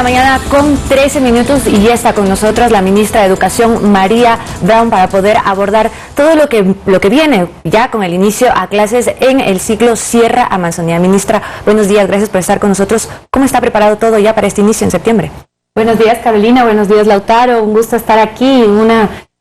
la mañana con 13 minutos y ya está con nosotras la ministra de Educación, María Brown, para poder abordar todo lo que viene ya con el inicio a clases en el ciclo Sierra Amazonía. Ministra, buenos días, gracias por estar con nosotros. ¿Cómo está preparado todo ya para este inicio en septiembre? Buenos días, Carolina, buenos días, Lautaro, un gusto estar aquí,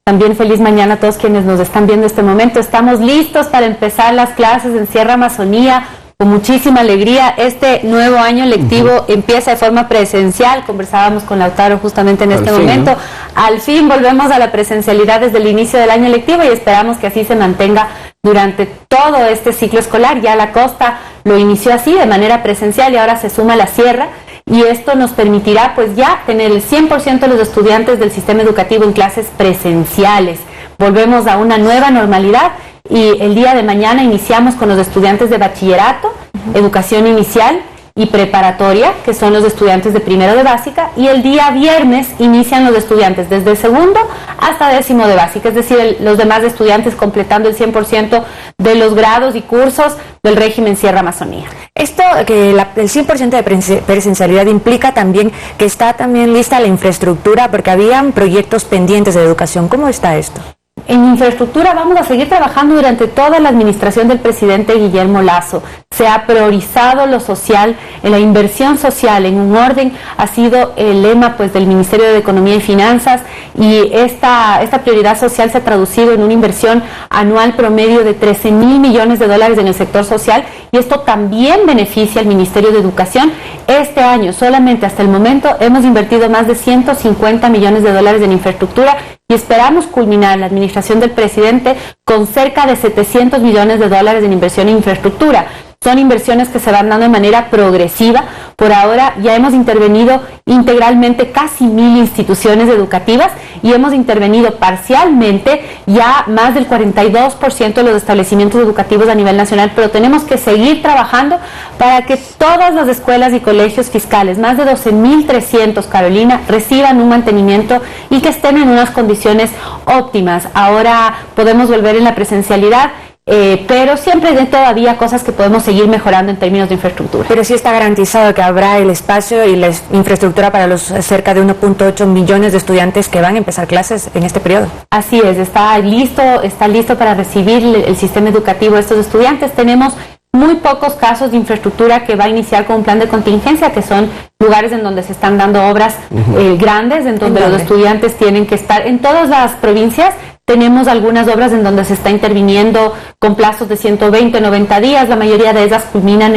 también feliz mañana a todos quienes nos están viendo en este momento. Estamos listos para empezar las clases en Sierra Amazonía. Con muchísima alegría, este nuevo año lectivo empieza de forma presencial. Conversábamos con Lautaro justamente en este momento. Al fin volvemos a la presencialidad desde el inicio del año lectivo y esperamos que así se mantenga durante todo este ciclo escolar. Ya la costa lo inició así, de manera presencial, y ahora se suma la sierra. Y esto nos permitirá pues ya tener el 100% de los estudiantes del sistema educativo en clases presenciales. Volvemos a una nueva normalidad. Y el día de mañana iniciamos con los estudiantes de bachillerato, educación inicial y preparatoria, que son los estudiantes de primero de básica, y el día viernes inician los estudiantes desde segundo hasta décimo de básica, es decir, los demás estudiantes completando el 100% de los grados y cursos del régimen Sierra Amazonía. Esto, que el 100% de presencialidad implica también que está también lista la infraestructura, porque habían proyectos pendientes de educación. ¿Cómo está esto? En infraestructura vamos a seguir trabajando durante toda la administración del presidente Guillermo Lasso. Se ha priorizado lo social, en la inversión social, en un orden, ha sido el lema pues del Ministerio de Economía y Finanzas, y esta prioridad social se ha traducido en una inversión anual promedio de 13.000 millones de dólares en el sector social, y esto también beneficia al Ministerio de Educación. Este año, solamente hasta el momento, hemos invertido más de 150 millones de dólares en infraestructura, y esperamos culminar la administración del presidente con cerca de 700 millones de dólares en inversión en infraestructura. Son inversiones que se van dando de manera progresiva. Por ahora ya hemos intervenido integralmente casi 1.000 instituciones educativas y hemos intervenido parcialmente ya más del 42% de los establecimientos educativos a nivel nacional, pero tenemos que seguir trabajando para que todas las escuelas y colegios fiscales, más de 12.300, Carolina, reciban un mantenimiento y que estén en unas condiciones óptimas. Ahora podemos volver en la presencialidad, pero siempre hay todavía cosas que podemos seguir mejorando en términos de infraestructura. Pero sí está garantizado que habrá el espacio y la infraestructura para los cerca de 1.8 millones de estudiantes que van a empezar clases en este periodo. Así es, está listo para recibir el sistema educativo de estos estudiantes. Tenemos muy pocos casos de infraestructura que va a iniciar con un plan de contingencia, que son lugares en donde se están dando obras grandes, en donde los estudiantes tienen que estar. En todas las provincias tenemos algunas obras en donde se está interviniendo con plazos de 120, 90 días. La mayoría de ellas culminan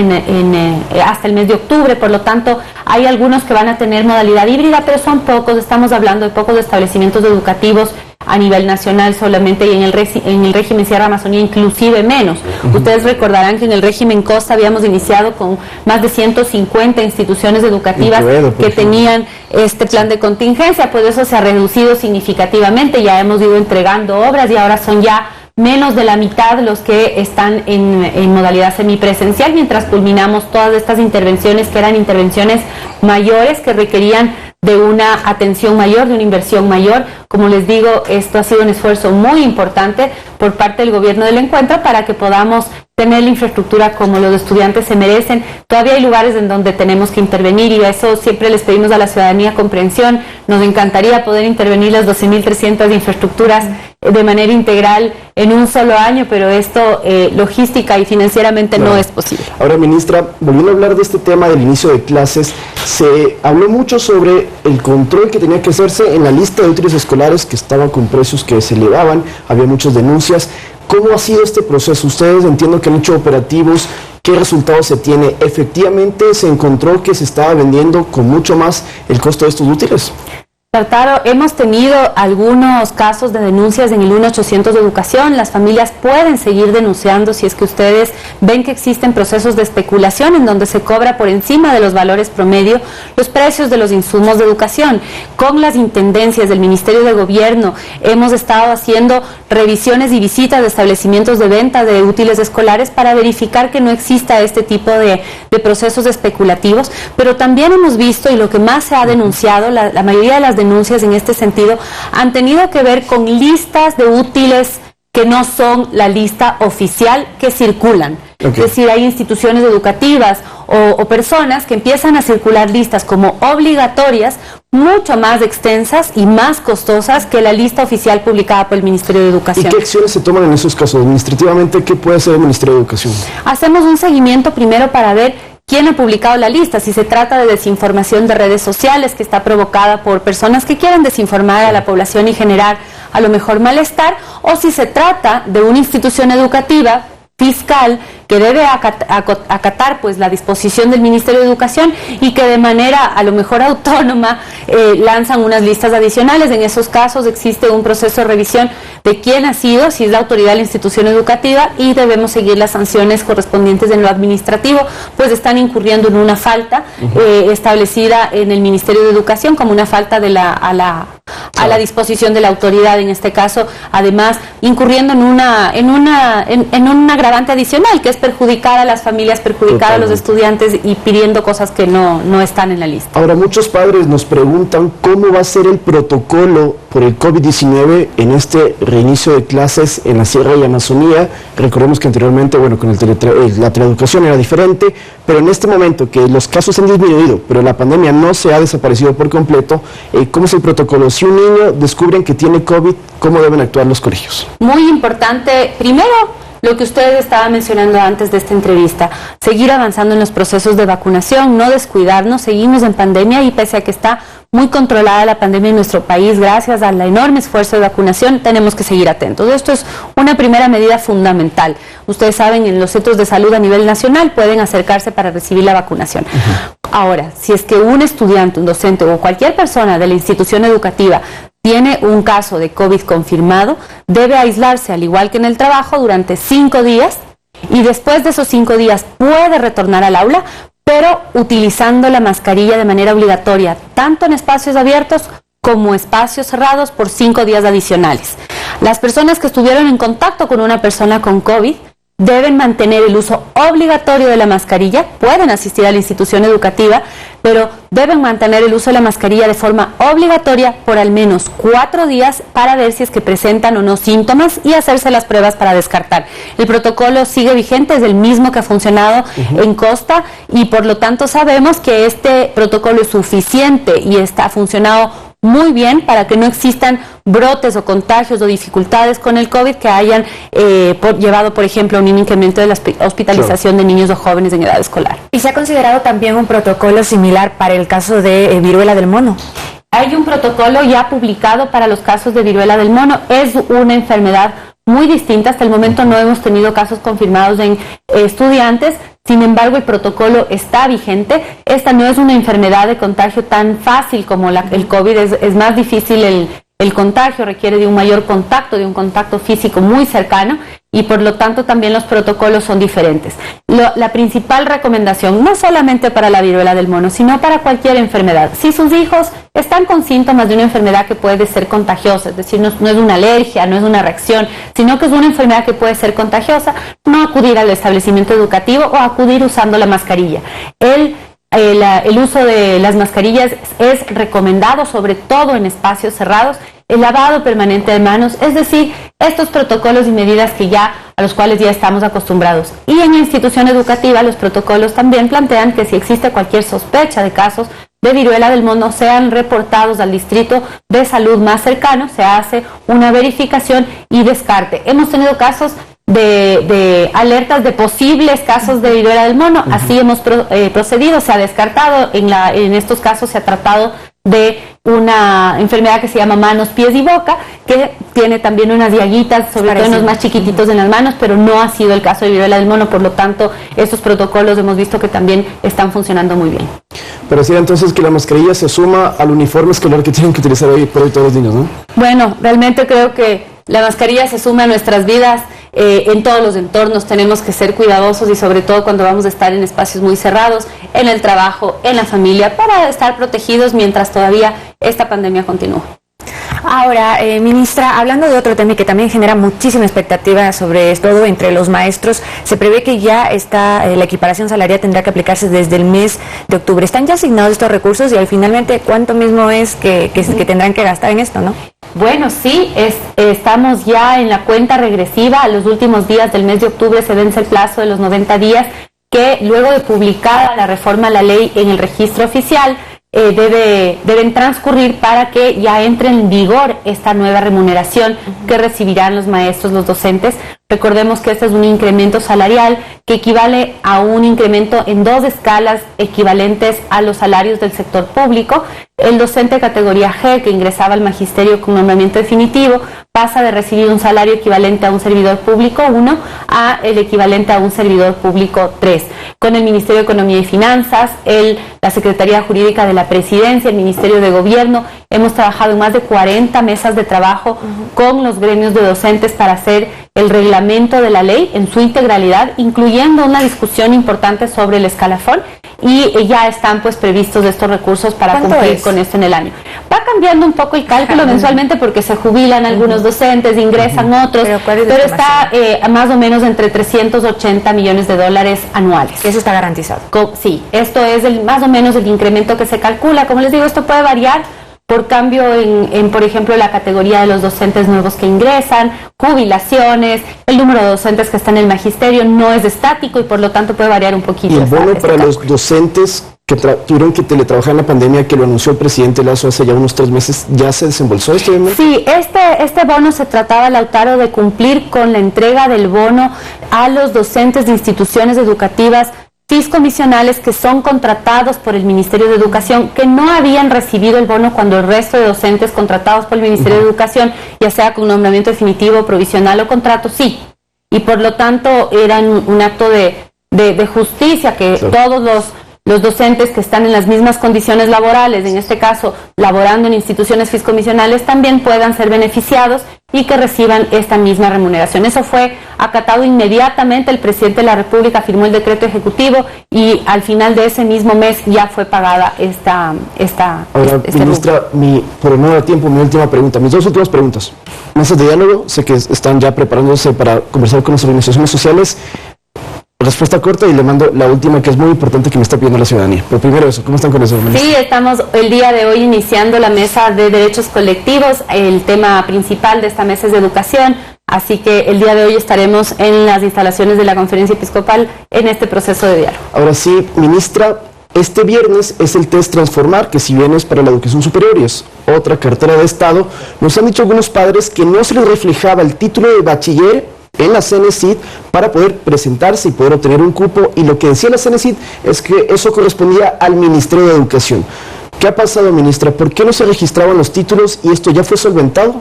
hasta el mes de octubre, por lo tanto hay algunos que van a tener modalidad híbrida, pero son pocos. Estamos hablando de pocos establecimientos educativos a nivel nacional solamente, y en el régimen Sierra Amazonía inclusive menos. Ustedes recordarán que en el régimen Costa habíamos iniciado con más de 150 instituciones educativas que tenían este plan de contingencia, pues eso se ha reducido significativamente. Ya hemos ido entregando obras y ahora son ya menos de la mitad los que están en modalidad semipresencial, mientras culminamos todas estas intervenciones que eran intervenciones mayores que requerían de una atención mayor, de una inversión mayor. Como les digo, esto ha sido un esfuerzo muy importante por parte del gobierno del encuentro para que podamos tener la infraestructura como los estudiantes se merecen. Todavía hay lugares en donde tenemos que intervenir, y eso siempre les pedimos a la ciudadanía comprensión. Nos encantaría poder intervenir las 12.300 infraestructuras de manera integral en un solo año, pero esto logística y financieramente no es posible. Ahora, ministra, volviendo a hablar de este tema del inicio de clases, se habló mucho sobre el control que tenía que hacerse en la lista de útiles escolares que estaban con precios que se elevaban, había muchas denuncias. ¿Cómo ha sido este proceso? Ustedes entiendo que han hecho operativos. ¿Qué resultados se tiene? ¿Efectivamente se encontró que se estaba vendiendo con mucho más el costo de estos útiles? Lautaro, hemos tenido algunos casos de denuncias en el 1-800 de educación. Las familias pueden seguir denunciando si es que ustedes ven que existen procesos de especulación en donde se cobra por encima de los valores promedio los precios de los insumos de educación. Con las intendencias del Ministerio de Gobierno hemos estado haciendo revisiones y visitas de establecimientos de venta de útiles escolares para verificar que no exista este tipo de procesos especulativos, pero también hemos visto, y lo que más se ha denunciado, la mayoría de las denuncias en este sentido han tenido que ver con listas de útiles que no son la lista oficial que circulan. Es decir, hay instituciones educativas o personas que empiezan a circular listas como obligatorias, mucho más extensas y más costosas que la lista oficial publicada por el Ministerio de Educación. ¿Y qué acciones se toman en esos casos? Administrativamente, ¿qué puede hacer el Ministerio de Educación? Hacemos un seguimiento primero para ver quién ha publicado la lista, si se trata de desinformación de redes sociales que está provocada por personas que quieren desinformar a la población y generar a lo mejor malestar, o si se trata de una institución educativa fiscal que debe acatar pues la disposición del Ministerio de Educación y que de manera a lo mejor autónoma lanzan unas listas adicionales. En esos casos existe un proceso de revisión de quién ha sido, si es la autoridad de la institución educativa, y debemos seguir las sanciones correspondientes en lo administrativo, pues están incurriendo en una falta establecida en el Ministerio de Educación como una falta de a la disposición de la autoridad, en este caso, además incurriendo en un agravante adicional, que es perjudicar a las familias, perjudicar a los estudiantes y pidiendo cosas que no están en la lista. Ahora, muchos padres nos preguntan cómo va a ser el protocolo por el COVID-19 en este reinicio de clases en la Sierra y Amazonía. Recordemos que anteriormente, bueno, con la teleeducación era diferente, pero en este momento que los casos han disminuido, pero la pandemia no se ha desaparecido por completo, ¿cómo es el protocolo? Si un niño descubren que tiene COVID, ¿cómo deben actuar los colegios? Muy importante, primero, lo que ustedes estaban mencionando antes de esta entrevista, seguir avanzando en los procesos de vacunación, no descuidarnos, seguimos en pandemia y pese a que está muy controlada la pandemia en nuestro país, gracias al enorme esfuerzo de vacunación, tenemos que seguir atentos. Esto es una primera medida fundamental. Ustedes saben, en los centros de salud a nivel nacional pueden acercarse para recibir la vacunación. Ahora, si es que un estudiante, un docente o cualquier persona de la institución educativa tiene un caso de COVID confirmado, debe aislarse, al igual que en el trabajo, durante 5 días y después de esos 5 días puede retornar al aula, pero utilizando la mascarilla de manera obligatoria, tanto en espacios abiertos como espacios cerrados por 5 días adicionales. Las personas que estuvieron en contacto con una persona con COVID deben mantener el uso obligatorio de la mascarilla, pueden asistir a la institución educativa, pero deben mantener el uso de la mascarilla de forma obligatoria por al menos 4 días para ver si es que presentan o no síntomas y hacerse las pruebas para descartar. El protocolo sigue vigente, es el mismo que ha funcionado en Costa y por lo tanto sabemos que este protocolo es suficiente y ha funcionado muy bien para que no existan brotes o contagios o dificultades con el COVID que hayan llevado, por ejemplo, a un incremento de la hospitalización de niños o jóvenes en edad escolar. ¿Y se ha considerado también un protocolo similar para el caso de viruela del mono? Hay un protocolo ya publicado para los casos de viruela del mono. Es una enfermedad muy distinta. Hasta el momento no hemos tenido casos confirmados en estudiantes. Sin embargo, el protocolo está vigente. Esta no es una enfermedad de contagio tan fácil como el COVID. Es más difícil el contagio, requiere de un mayor contacto, de un contacto físico muy cercano y por lo tanto también los protocolos son diferentes. La principal recomendación, no solamente para la viruela del mono, sino para cualquier enfermedad. Si sus hijos están con síntomas de una enfermedad que puede ser contagiosa, es decir, no es una alergia, no es una reacción, sino que es una enfermedad que puede ser contagiosa, no acudir al establecimiento educativo o acudir usando la mascarilla. El uso de las mascarillas es recomendado, sobre todo en espacios cerrados, el lavado permanente de manos, es decir, estos protocolos y medidas a los cuales ya estamos acostumbrados. Y en la institución educativa los protocolos también plantean que si existe cualquier sospecha de casos de viruela del mono sean reportados al distrito de salud más cercano, se hace una verificación y descarte. Hemos tenido casos de alertas de posibles casos de viruela del mono, así hemos procedido, se ha descartado, en estos casos se ha tratado de una enfermedad que se llama manos, pies y boca, que tiene también unas llaguitas, sobre todo en los más chiquititos en las manos, pero no ha sido el caso de viruela del mono, por lo tanto, estos protocolos hemos visto que también están funcionando muy bien. Pero sí, entonces que la mascarilla se suma al uniforme escolar que tienen que utilizar hoy por hoy todos los niños, ¿no? Bueno, realmente creo que la mascarilla se suma a nuestras vidas, en todos los entornos tenemos que ser cuidadosos y sobre todo cuando vamos a estar en espacios muy cerrados, en el trabajo, en la familia, para estar protegidos mientras todavía esta pandemia continúa. Ahora, ministra, hablando de otro tema que también genera muchísima expectativa sobre todo entre los maestros, se prevé que ya está la equiparación salarial tendrá que aplicarse desde el mes de octubre. ¿Están ya asignados estos recursos y al finalmente cuánto mismo es que tendrán que gastar en esto, no? Bueno, sí, estamos ya en la cuenta regresiva. A los últimos días del mes de octubre se vence el plazo de los 90 días que luego de publicada la reforma a la ley en el registro oficial, deben transcurrir para que ya entre en vigor esta nueva remuneración que recibirán los maestros, los docentes. Recordemos que este es un incremento salarial que equivale a un incremento en 2 escalas equivalentes a los salarios del sector público. El docente de categoría G que ingresaba al magisterio con nombramiento definitivo pasa de recibir un salario equivalente a un servidor público 1 a el equivalente a un servidor público 3. Con el Ministerio de Economía y Finanzas, la Secretaría Jurídica de la Presidencia, el Ministerio de Gobierno, hemos trabajado en más de 40 mesas de trabajo con los gremios de docentes para hacer el reglamento de la ley en su integralidad, incluyendo una discusión importante sobre el escalafón, y ya están pues previstos estos recursos para cumplir con esto en el año. Va cambiando un poco el cálculo mensualmente porque se jubilan algunos docentes, ingresan otros, pero está más o menos entre 380 millones de dólares anuales. ¿Eso está garantizado? Sí, esto es más o menos el incremento que se calcula. Como les digo, esto puede variar por cambio por ejemplo, la categoría de los docentes nuevos que ingresan, jubilaciones, el número de docentes que están en el magisterio no es estático y por lo tanto puede variar un poquito. ¿Y el bono para los docentes que tuvieron que teletrabajar en la pandemia, que lo anunció el presidente Lasso hace ya unos 3 meses, ya se desembolsó este bono? Sí, este bono se trataba, Lautaro, de cumplir con la entrega del bono a los docentes de instituciones educativas fiscomisionales que son contratados por el Ministerio de Educación, que no habían recibido el bono cuando el resto de docentes contratados por el Ministerio de Educación, ya sea con nombramiento definitivo, provisional o contrato, sí. Y por lo tanto era un acto de justicia que todos los docentes que están en las mismas condiciones laborales, en este caso laborando en instituciones fiscomisionales, también puedan ser beneficiados y que reciban esta misma remuneración. Eso fue acatado inmediatamente, el presidente de la República firmó el decreto ejecutivo y al final de ese mismo mes ya fue pagada esta Ahora, ministra, por no dar tiempo, mi última pregunta, mis 2 últimas preguntas. Mesas de diálogo, sé que están ya preparándose para conversar con las organizaciones sociales. Respuesta corta y le mando la última que es muy importante que me está pidiendo la ciudadanía. Pero primero eso, ¿cómo están con eso, ministra? Sí, estamos el día de hoy iniciando la mesa de derechos colectivos. El tema principal de esta mesa es de educación, así que el día de hoy estaremos en las instalaciones de la Conferencia Episcopal en este proceso de diálogo. Ahora sí, ministra, este viernes es el test Transformar, que si bien es para la educación superior y es otra cartera de Estado, nos han dicho algunos padres que no se les reflejaba el título de bachiller en la CENESID para poder presentarse y poder obtener un cupo, y lo que decía la CENESID es que eso correspondía al Ministerio de Educación. ¿Qué ha pasado, ministra? ¿Por qué no se registraban los títulos y esto ya fue solventado?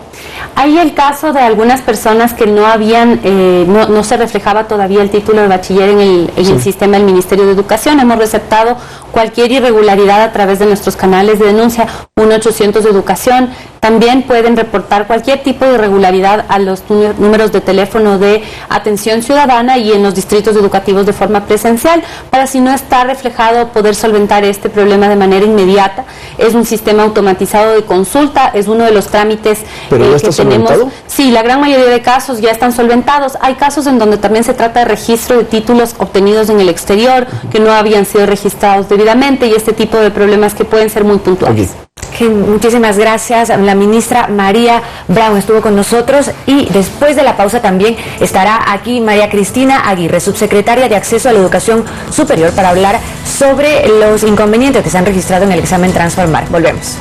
Hay el caso de algunas personas que no se reflejaba todavía el título de bachiller en el sistema del Ministerio de Educación. Hemos receptado cualquier irregularidad a través de nuestros canales de denuncia, 1-800 de Educación. También pueden reportar cualquier tipo de irregularidad a los números de teléfono de atención ciudadana y en los distritos educativos de forma presencial, para, si no está reflejado, poder solventar este problema de manera inmediata. Es un sistema automatizado de consulta, es uno de los trámites que tenemos. ¿Solventado? Sí, la gran mayoría de casos ya están solventados. Hay casos en donde también se trata de registro de títulos obtenidos en el exterior que no habían sido registrados debidamente, y este tipo de problemas que pueden ser muy puntuales. Muchísimas gracias. La ministra María Brown estuvo con nosotros, y después de la pausa también estará aquí María Cristina Aguirre, subsecretaria de Acceso a la Educación Superior, para hablar sobre los inconvenientes que se han registrado en el examen Transformar. Volvemos.